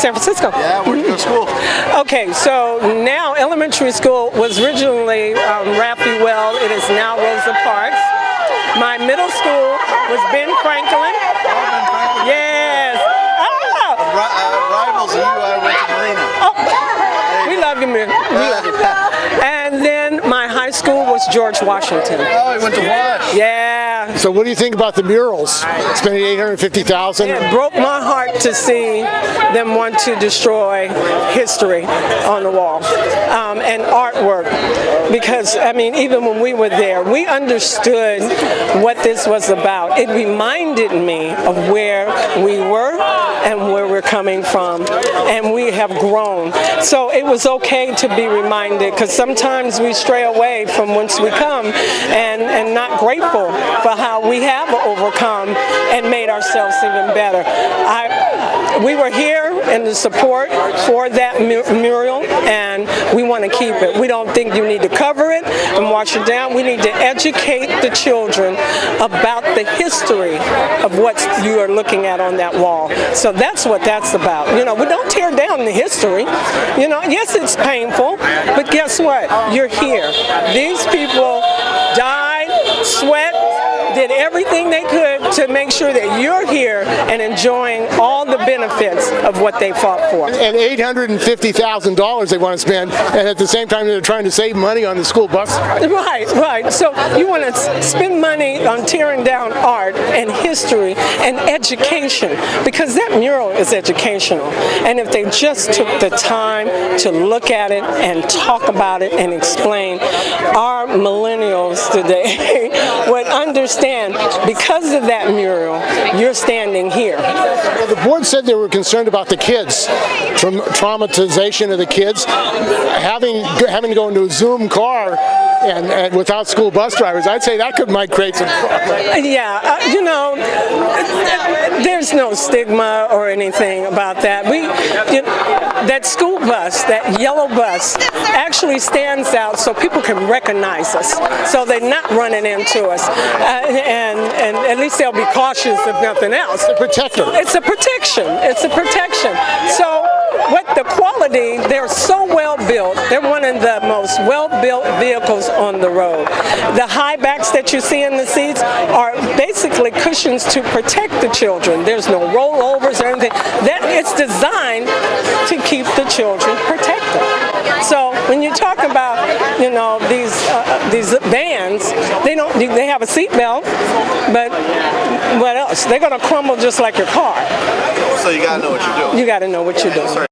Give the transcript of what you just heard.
San Francisco. Yeah, where'd you go to school? Okay, so now elementary school was originally Raphael. It is now Rosa Parks. My middle school was Ben Franklin. Yes. Rivals of you, I went to Marina. Oh, we love you, man. We love you. And then my high school was George Washington. Oh, you went to Wash. Yeah. So what do you think about the murals? Spending $850,000. It broke my heart to see them want to destroy history on the wall and artwork, because I mean, even when we were there, we understood what this was about. It reminded me of where we were and where we're coming from, and we have grown. So it was okay to be reminded, because sometimes we stray away from whence we come and not grateful for how we have overcome and made ourselves even better. We were here in the support for that mural, and we want to keep it. We don't think you need to cover it and wash it down. We need to educate the children about the history of what you are looking at on that wall. So that's what that's about. You know, we don't tear down the history. You know, yes, it's painful, but guess what? You're here. These people died, sweat, did everything they could to make sure that you're here and enjoying all the benefits of what they fought for. And $850,000 they want to spend, and at the same time they're trying to save money on the school bus. Right, right. So you want to spend money on tearing down art and history and education, because that mural is educational. And if they just took the time to look at it and talk about it and explain, our millennials today would understand, because of that mural, you're standing here. Well, the board said they were concerned about the kids, traumatization of the kids, having to go into a Zoom car and without school bus drivers. I'd say that might create some problems. Yeah, you know, there's no stigma or anything about that. That school bus, that yellow bus, actually stands out so people can recognize us, so they're not running into us, and at least they'll be cautious if nothing else. It's a protector. It's a protection. It's a protection. So what the quality, they're so well built. They're one of the most well-built vehicles on the road. The high backs that you see in the seats are basically cushions to protect the children. There's no rollovers or anything. It's designed to keep the children protected. So when you talk about, you know, these vans, they have a seat belt, but what else? They're going to crumble just like your car. So you got to know what you're doing. You got to know what you're doing.